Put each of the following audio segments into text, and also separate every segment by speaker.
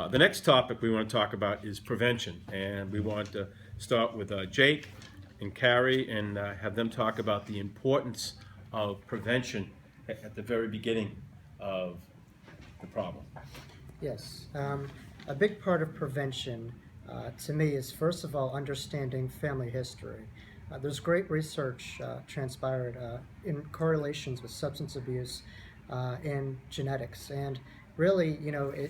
Speaker 1: The next topic we want to talk about is prevention, and we want to start with Jake and Carrie and have them talk about the importance of prevention at the very beginning of the problem.
Speaker 2: Yes, a big part of prevention to me is first of all understanding family history. There's great research transpired in correlations with substance abuse and genetics, and really,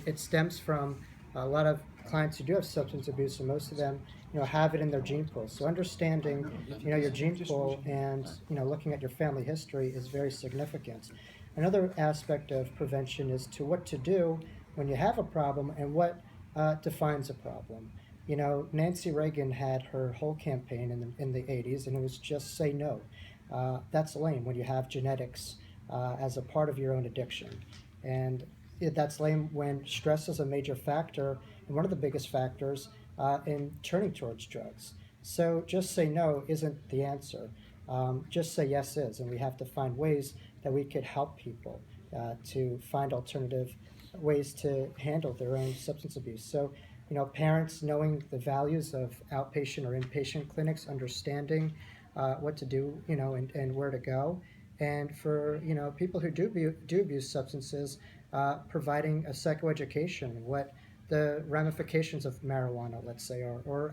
Speaker 2: it stems from a lot of clients who do have substance abuse, and most of them, have it in their gene pool. So understanding, your gene pool and looking at your family history is very significant. Another aspect of prevention is to what to do when you have a problem and what defines a problem. Nancy Reagan had her whole campaign in the 80s, and it was just say no. That's lame when you have genetics as a part of your own addiction. And that's lame when stress is a major factor and one of the biggest factors in turning towards drugs. So just say no isn't the answer. Just say yes is, and we have to find ways that we could help people to find alternative ways to handle their own substance abuse. So, parents knowing the values of outpatient or inpatient clinics, understanding what to do, and where to go. And for, people who do abuse substances, providing a psychoeducation, what the ramifications of marijuana, let's say, or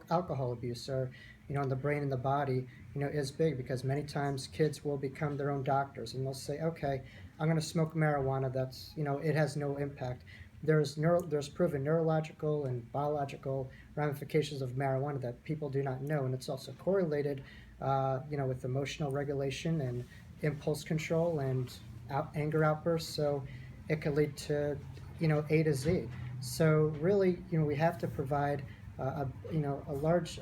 Speaker 2: alcohol abuse, or in the brain and the body, is big, because many times kids will become their own doctors and they'll say, okay, I'm going to smoke marijuana. That's it has no impact. There's proven neurological and biological ramifications of marijuana that people do not know, and it's also correlated, with emotional regulation and impulse control and anger outbursts. So it could lead to, A to Z. So really, we have to provide a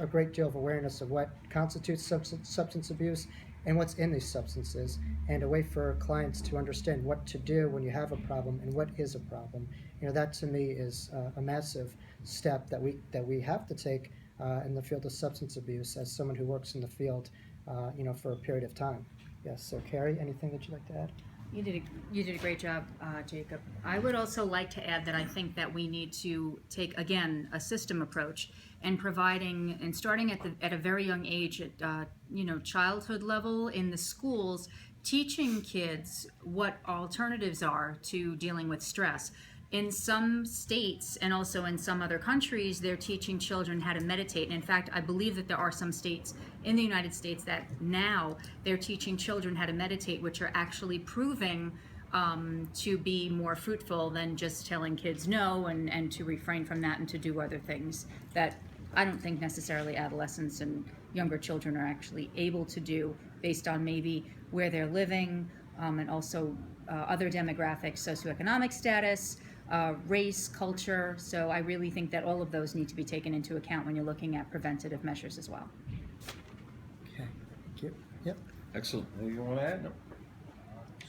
Speaker 2: great deal of awareness of what constitutes substance abuse and what's in these substances, and a way for clients to understand what to do when you have a problem and what is a problem. That to me is a massive step that we have to take in the field of substance abuse as someone who works in the field, for a period of time. Yes. So Carrie, anything that you'd like to add?
Speaker 3: You did a great job, Jacob. I would also like to add that I think that we need to take, again, a system approach and providing and starting at a very young age, at childhood level in the schools, teaching kids what alternatives are to dealing with stress. In some states and also in some other countries, they're teaching children how to meditate. And in fact, I believe that there are some states in the United States that now they're teaching children how to meditate, which are actually proving to be more fruitful than just telling kids no, and to refrain from that and to do other things that I don't think necessarily adolescents and younger children are actually able to do based on maybe where they're living, and also other demographics, socioeconomic status, race, culture. So I really think that all of those need to be taken into account when you're looking at preventative measures as well.
Speaker 2: Okay, thank you. Yep.
Speaker 1: Excellent. Anything you want to add? No.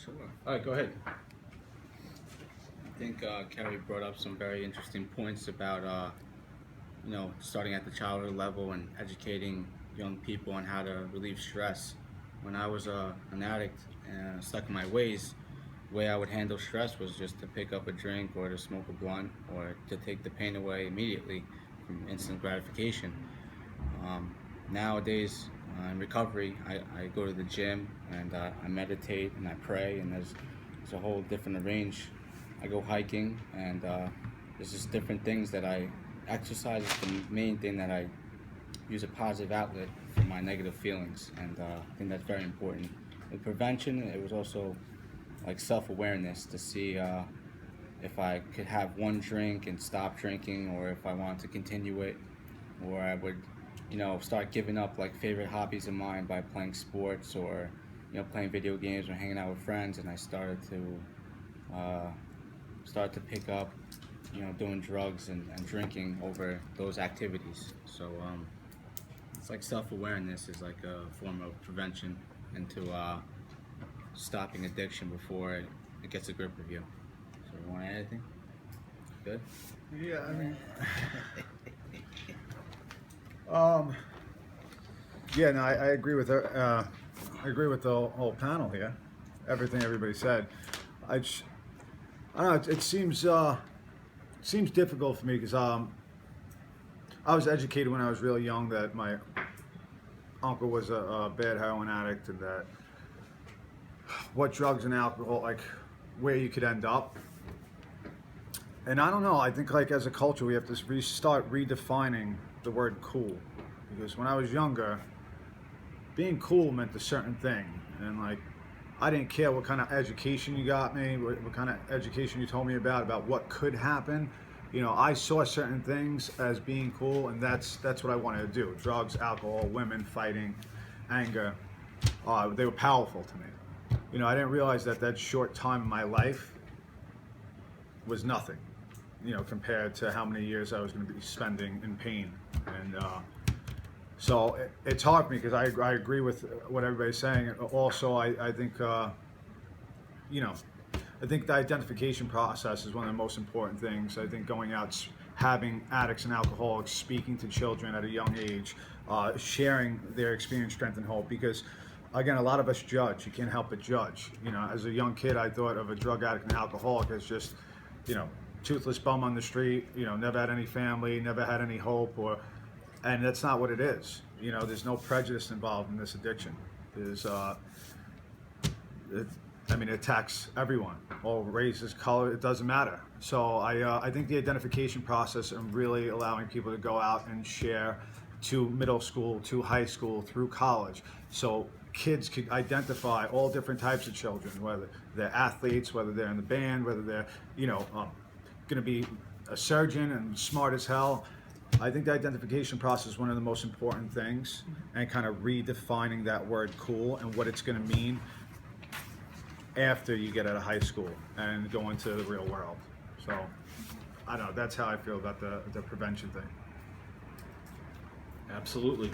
Speaker 4: Sure.
Speaker 1: All right, go ahead.
Speaker 4: I think Carrie brought up some very interesting points about, starting at the childhood level and educating young people on how to relieve stress. When I was an addict and stuck in my ways, the way I would handle stress was just to pick up a drink or to smoke a blunt or to take the pain away immediately from instant gratification. Nowadays, in recovery, I go to the gym and I meditate and I pray, and there's a whole different range. I go hiking, and there's just different things that I exercise is the main thing that I use a positive outlet for my negative feelings, and I think that's very important. With prevention, it was also like self-awareness to see if I could have one drink and stop drinking, or if I wanted to continue it, or I would, start giving up like favorite hobbies of mine by playing sports or, playing video games or hanging out with friends, and I started to pick up, doing drugs and drinking over those activities. So it's like self-awareness is like a form of prevention into stopping addiction before it gets a grip of you. So you want to add anything? Good?
Speaker 5: Yeah, I mean, yeah, no, I agree with her. I agree with the whole panel here. Everything everybody said. I don't know. It seems seems difficult for me because I was educated when I was really young that my uncle was a bad heroin addict, and that what drugs and alcohol, like where you could end up. And I don't know, I think like as a culture we have to start redefining the word cool, because when I was younger, being cool meant a certain thing, and like I didn't care what kind of education you got me, what kind of education you told me about what could happen. You know, I saw certain things as being cool, and that's what I wanted to do. Drugs, alcohol, women, fighting, anger, they were powerful to me. You know, I didn't realize that short time in my life was nothing, you know, compared to how many years I was going to be spending in pain. And so it's hard for me because I agree with what everybody's saying. Also, I think, you know, I think the identification process is one of the most important things. I think going out, having addicts and alcoholics, speaking to children at a young age, sharing their experience, strength, and hope. Because, again, a lot of us judge. You can't help but judge. You know, as a young kid, I thought of a drug addict and alcoholic as just, you know, toothless bum on the street. You know, never had any family, never had any hope, and that's not what it is. You know, there's no prejudice involved in this addiction. There's, it attacks everyone, all races, color, it doesn't matter. So I think the identification process and really allowing people to go out and share to middle school, to high school, through college, so kids could identify all different types of children, whether they're athletes, whether they're in the band, whether they're, you know, going to be a surgeon and smart as hell. I think the identification process is one of the most important things, and kind of redefining that word cool and what it's going to mean after you get out of high school and go into the real world. So I don't know, that's how I feel about the prevention thing.
Speaker 1: Absolutely.